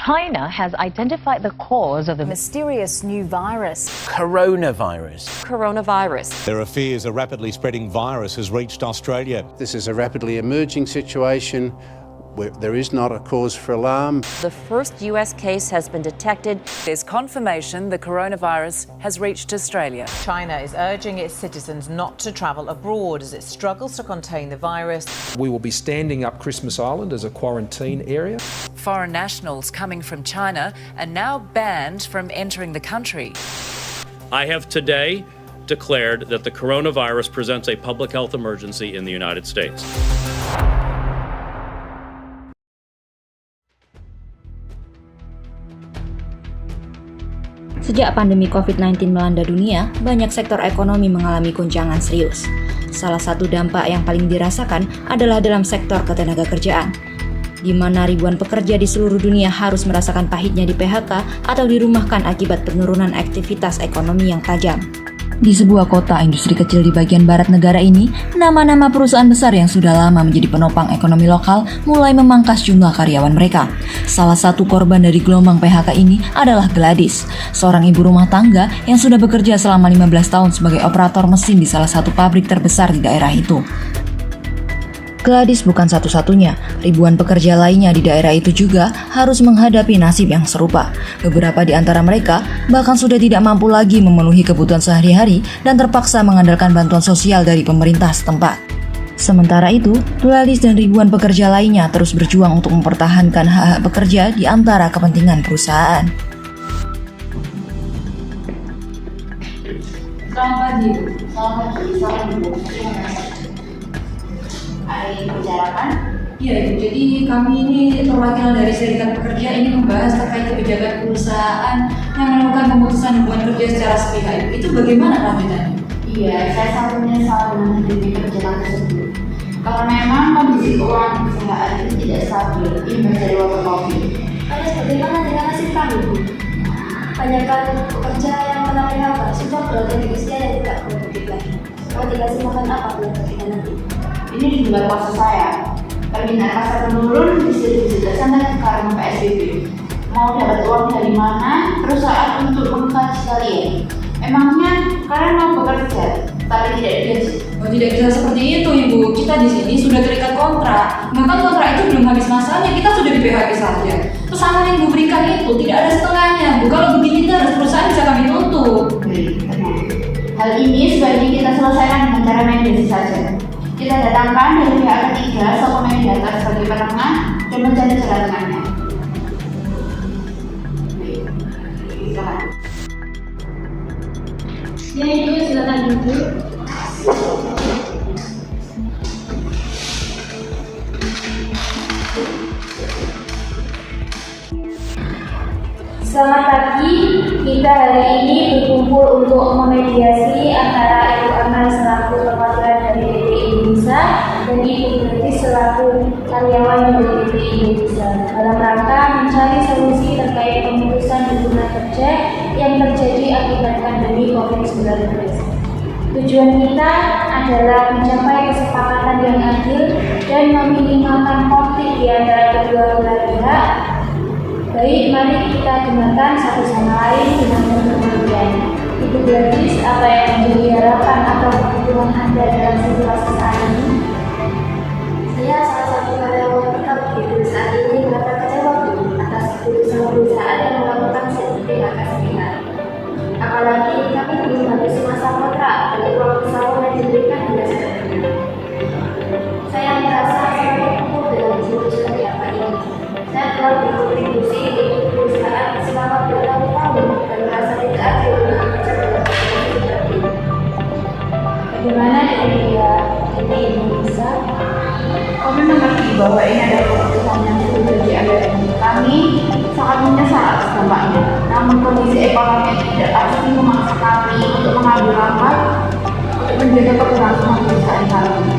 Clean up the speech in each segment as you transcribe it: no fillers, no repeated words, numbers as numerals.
China has identified the cause of the mysterious new virus. Coronavirus. There are fears a rapidly spreading virus has reached Australia. This is a rapidly emerging situation where there is not a cause for alarm. The first US case has been detected. There's confirmation the coronavirus has reached Australia. China is urging its citizens not to travel abroad as it struggles to contain the virus. We will be standing up Christmas Island as a quarantine area. Foreign nationals coming from China are now banned from entering the country. I have today declared that the coronavirus presents a public health emergency in the United States. Sejak pandemi COVID-19 melanda dunia, banyak sektor ekonomi mengalami guncangan serius. Salah satu dampak yang paling dirasakan adalah dalam sektor ketenagakerjaan, di mana ribuan pekerja di seluruh dunia harus merasakan pahitnya di PHK atau dirumahkan akibat penurunan aktivitas ekonomi yang tajam. Di sebuah kota industri kecil di bagian barat negara ini, nama-nama perusahaan besar yang sudah lama menjadi penopang ekonomi lokal mulai memangkas jumlah karyawan mereka. Salah satu korban dari gelombang PHK ini adalah Gladys, seorang ibu rumah tangga yang sudah bekerja selama 15 tahun sebagai operator mesin di salah satu pabrik terbesar di daerah itu. Gladys bukan satu-satunya, ribuan pekerja lainnya di daerah itu juga harus menghadapi nasib yang serupa. Beberapa di antara mereka bahkan sudah tidak mampu lagi memenuhi kebutuhan sehari-hari dan terpaksa mengandalkan bantuan sosial dari pemerintah setempat. Sementara itu, Gladys dan ribuan pekerja lainnya terus berjuang untuk mempertahankan hak-hak pekerja di antara kepentingan perusahaan. Selamat pagi, Ibu. Ada yang dibicarakan? Iya Ibu, jadi kami ini perwakilan dari Serikat Pekerja ini membahas terkait kebijakan perusahaan yang melakukan pemutusan hubungan kerja secara sepihak. Itu bagaimana lanjutannya? Iya, saya sangat menyesal dengan terjadinya kebijakan tersebut. Karena memang kondisi keuangan perusahaan itu tidak stabil imbas dari wabah COVID. Lalu bagaimana dengan nasib kami, Bu? Banyakkan pekerja yang kena PHK sudah berada di usia yang tidak produktif lagi. Mau dikasih makan apa buat kita nanti? Ini di luar kuasa saya. Permintaan pasar menurun, distribusi tersendat karena PSBB. Mau dapat uang dari mana? Perusahaan untuk mengkaji kalian. Emangnya kalian mau bekerja, tapi tidak digaji? Oh, tidak bisa seperti itu Ibu. Kita di sini sudah terikat kontrak. Bahkan kontrak itu belum habis masanya, kita sudah di PHK saja. Pesangon yang Ibu berikan itu tidak ada setengahnya. Bu, kalau begini terus perusahaan bisa kami tutup. Hal ini sebaiknya kita selesaikan dengan cara mediasi saja. Kita datangkan dari pihak ketiga satu mediator sebagai penengah dan mencari jalan tengahnya. Silakan. Ya Ibu, silakan duduk. Selamat pagi, kita hari ini berkumpul untuk memediasi antara Ibu Amal selaku perwakilan dari DPI Indonesia dan Ibu Gladys selaku karyawan dari DPI Indonesia dalam rangka mencari solusi terkait pemutusan hubungan kerja yang terjadi akibat pandemi COVID-19. Tujuan kita adalah mencapai kesepakatan yang adil dan meminimalkan konflik di antara kedua belah pihak. Baik, mari kita dengarkan satu sama lain dengan pengertian. Ibu Gladys, apa yang menjadi harapan atau kebutuhan Anda dalam situasi saat ini? Saya salah satu karyawan tetap di perusahaan ini merasa kecewa atas keputusan perusahaan yang melakukan PHK sepihak. Apalagi kami belum habis masa kontrak dan uang pesangon yang diberikan hingga sekarang. Saya merasa sangat terpukul dengan keputusan PHK ini. Saya telah berkontribusi untuk perusahaan selama bertahun-tahun dan merasa tidak adil dengan kerja dalam situasi seperti ini. Bagaimana dengan pihak DPI Indonesia? Kami mengerti bahwa ini adalah keputusan yang sudah diambil. Kami sangat menyesal atas dampaknya. Namun kondisi ekonomi tidak pasti memaksa kami untuk mengambil langkah untuk menjaga keberlangsungan perusahaan kami.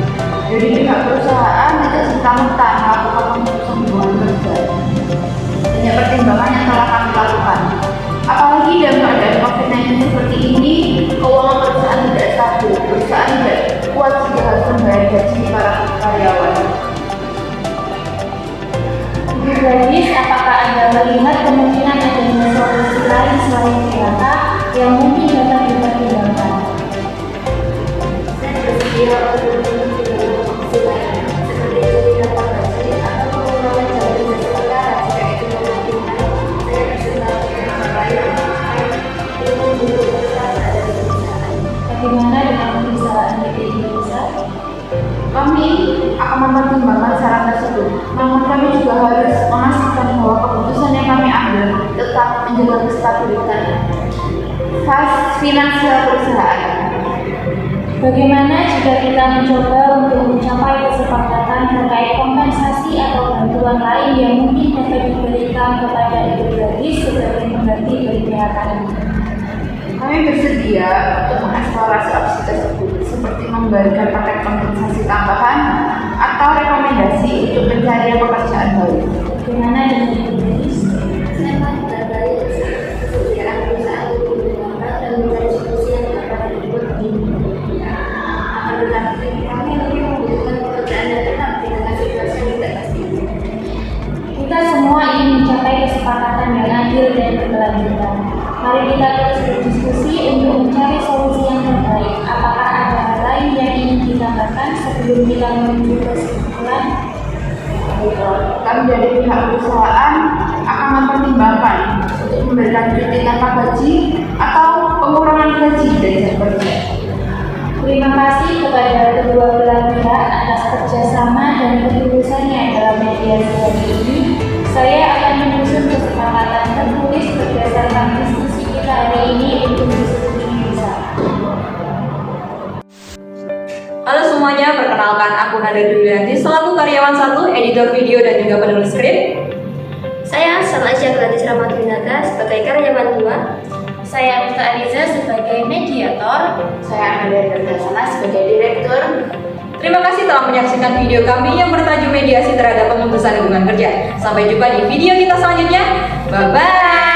Jadi pihak perusahaan tidak serta-merta melakukan pemutusan hubungan kerja. Banyak pertimbangan yang telah kami lakukan. Apalagi dalam keadaan COVID-19 seperti ini, keuangan perusahaan tidak stabil. Perusahaan tidak kuat jika harus membayar gaji para karyawan. Ibu Gladys, apakah Anda melihat langkah yang mungkin dapat dipertimbangkan. Saya bersedia untuk menunjukkan opsi lain, seperti jaminan penggaji atau pengurangan jam kerja sementara jika itu memungkinkan. Saya bersedia dengan cara yang untuk tetap ada di perusahaan. Bagaimana dengan perusahaan PT Indonesia? Kami akan mempertimbangkan saran tersebut, namun kami juga harus memastikan bahwa keputusan yang kami ambil tetap menjaga kestabilitas finansial perusahaan. Bagaimana jika kita mencoba untuk mencapai kesepakatan terkait kompensasi atau bantuan lain yang mungkin dapat diberikan kepada ibu gadis sebagai pengganti dari pihak kami? Kami bersedia untuk mengeksplorasi opsi tersebut, seperti memberikan paket kompensasi tambahan atau rekomendasi untuk pencarian pekerjaan baru. Bagaimana dengan ibu gadis? Saya menghargai kesediaan perusahaan untuk mendengarkan dan mencari solusi yang dapat dibuat di akan tetapi kami lebih membutuhkan pekerjaan yang tetap di tengah situasi yang tidak pasti. Kita semua ingin mencapai kesepakatan yang adil dan berkelanjutan. Mari kita terus berdiskusi untuk mencari solusi yang terbaik. Apakah ada hal lain yang ingin ditambahkan sebelum kita menuju kesimpulan? Kami dari pihak perusahaan akan mempertimbangkan untuk memberikan cuti tanpa gaji atau pengurangan gaji dari jam kerja. Terima kasih kepada kedua belah pihak atas kerjasama dan ketulusannya dalam mediasi hari ini. Saya akan menyusun kesepakatan tertulis berdasarkan diskusi kita hari ini untuk disetujui bersama. Halo semuanya, perkenalkan aku Nada Dulianti selaku karyawan 1, editor video dan juga penulis skrip. Saya Salazia Gladys Ramadwinata sebagai karyawan 2. Saya Anita Ariza sebagai mediator. Saya Amelia Nurdasana sebagai direktur. Terima kasih telah menyaksikan video kami yang bertajuk mediasi terhadap pemutusan hubungan kerja. Sampai jumpa di video kita selanjutnya. Bye-bye.